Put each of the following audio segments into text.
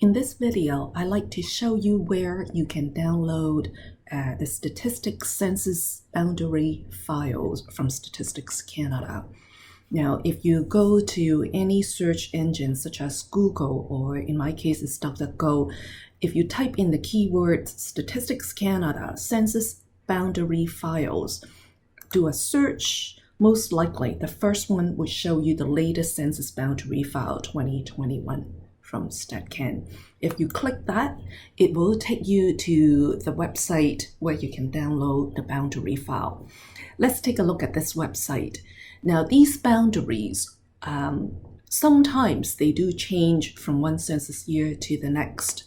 In this video, I'd like to show you where you can download the statistics census boundary files from Statistics Canada. Now, if you go to any search engine such as Google, or in my case it's DuckDuckGo, if you type in the keyword Statistics Canada census boundary files, do a search, most likely the first one will show you the latest census boundary file 2021 from StatCan. If you click that, it will take you to the website where you can download the boundary file. Let's take a look at this website. Now, these boundaries, sometimes they do change from one census year to the next.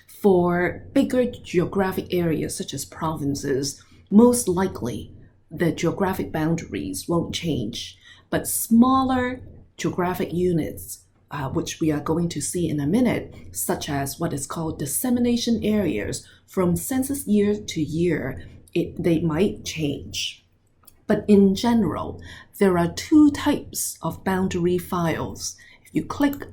For bigger geographic areas such as provinces, most likely the geographic boundaries won't change, but smaller geographic units, which we are going to see in a minute, such as what is called dissemination areas, from census year to year, they might change. But in general, there are two types of boundary files. If you click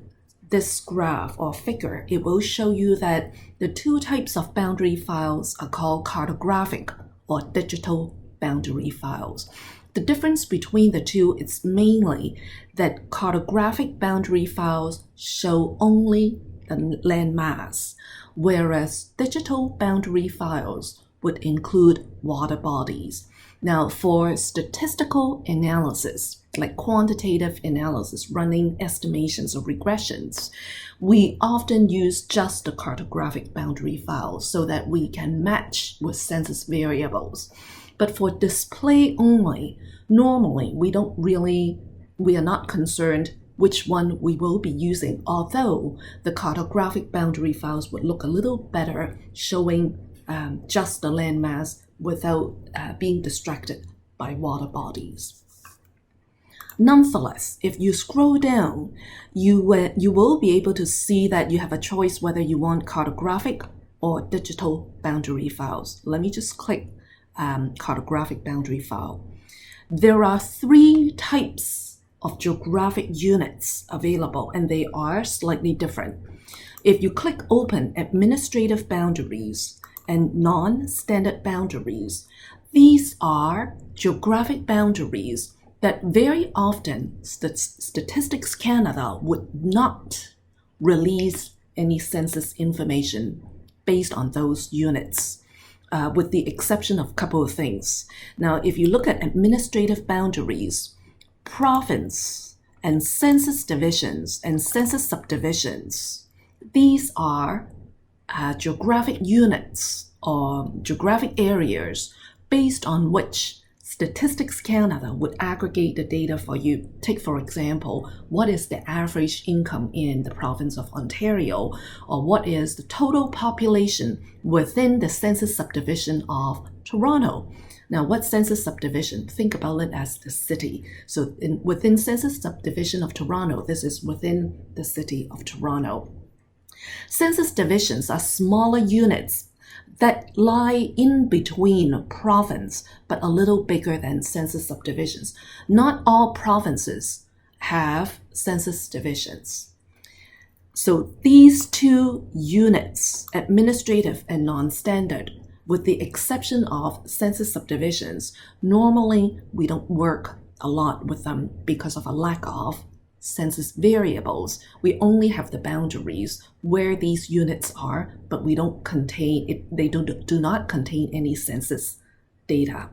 this graph or figure, it will show you that the two types of boundary files are called cartographic or digital boundary files. The difference between the two is mainly that cartographic boundary files show only the land mass, whereas digital boundary files would include water bodies. Now, for statistical analysis, like quantitative analysis, running estimations or regressions, we often use just the cartographic boundary files so that we can match with census variables. But for display only, normally we are not concerned which one we will be using, although the cartographic boundary files would look a little better showing just the landmass without being distracted by water bodies. Nonetheless, if you scroll down, you will be able to see that you have a choice whether you want cartographic or digital boundary files. Let me just click cartographic boundary file. There are three types of geographic units available, and they are slightly different. If you click Open Administrative Boundaries and Non-Standard Boundaries, these are geographic boundaries that very often Statistics Canada would not release any census information based on those units. With the exception of a couple of things. Now, if you look at administrative boundaries, province and census divisions and census subdivisions, these are geographic units or geographic areas based on which Statistics Canada would aggregate the data for you. Take, for example, what is the average income in the province of Ontario, or what is the total population within the census subdivision of Toronto. Now, what census subdivision? Think about it as the city. So within census subdivision of Toronto, this is within the city of Toronto. Census divisions are smaller units that lie in between province, but a little bigger than census subdivisions. Not all provinces have census divisions. So these two units, administrative and non-standard, with the exception of census subdivisions, normally we don't work a lot with them because of a lack of census variables. We only have the boundaries where these units are, but we don't contain it. They do not contain any census data.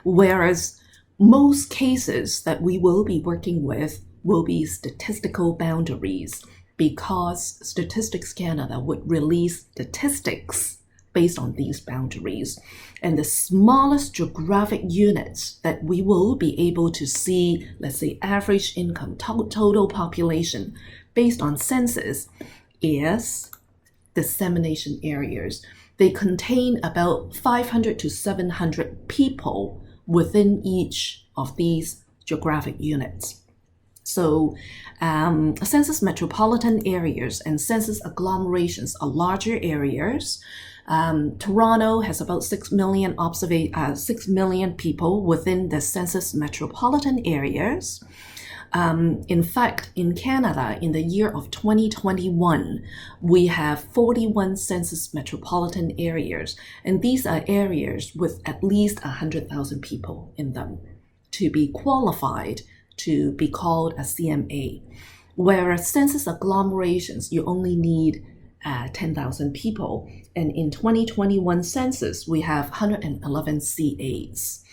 Whereas most cases that we will be working with will be statistical boundaries, because Statistics Canada would release statistics based on these boundaries. And the smallest geographic units that we will be able to see, let's say average income, total population based on census, is dissemination areas. They contain about 500 to 700 people within each of these geographic units. So census metropolitan areas and census agglomerations are larger areas. Toronto has about 6 million people within the census metropolitan areas. In fact, in Canada, in the year of 2021, we have 41 census metropolitan areas, and these are areas with at least 100,000 people in them to be qualified to be called a CMA. Whereas census agglomerations, you only need 10,000 people. And in 2021 census, we have 111 CAs.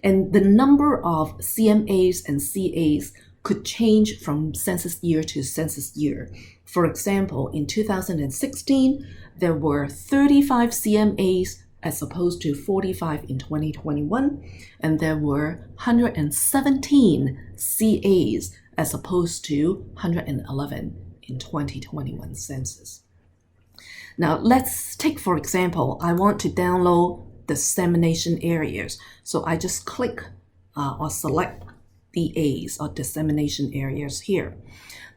And the number of CMAs and CAs could change from census year to census year. For example, in 2016, there were 35 CMAs as opposed to 45 in 2021, and there were 117 CAs as opposed to 111 in 2021 census. Now, let's take, for example, I want to download dissemination areas. So I just click or select DAs or dissemination areas here.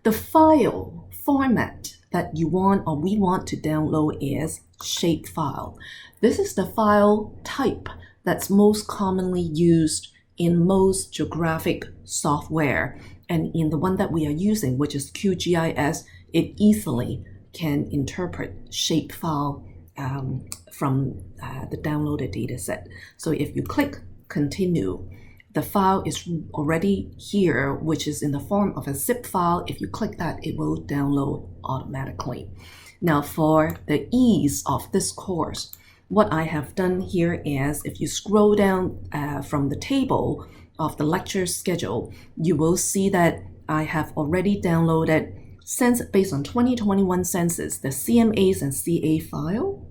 The file format that you want or we want to download is shapefile. This is the file type that's most commonly used in most geographic software. And in the one that we are using, which is QGIS, it easily can interpret shapefile from the downloaded dataset. So if you click continue, the file is already here, which is in the form of a zip file. If you click that, it will download automatically. Now, for the ease of this course, what I have done here is if you scroll down from the table of the lecture schedule, you will see that I have already downloaded based on 2021 census, the CMAs and CA file.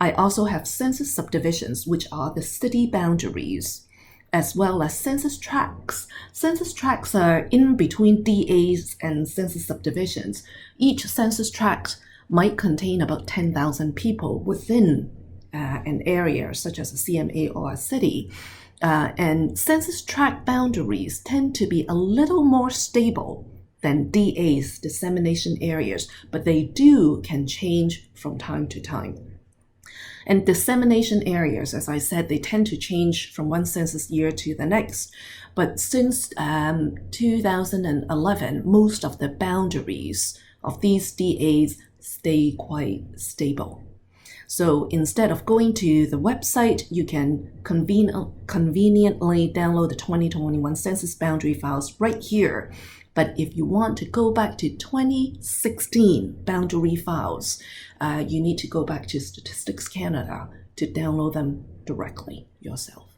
I also have census subdivisions, which are the city boundaries, as well as census tracts. Census tracts are in between DAs and census subdivisions. Each census tract might contain about 10,000 people within an area, such as a CMA or a city. And census tract boundaries tend to be a little more stable than DAs, dissemination areas, but they can change from time to time. And dissemination areas, as I said, they tend to change from one census year to the next. But since 2011, most of the boundaries of these DAs stay quite stable. So instead of going to the website, you can conveniently download the 2021 census boundary files right here. But if you want to go back to 2016 boundary files, you need to go back to Statistics Canada to download them directly yourself.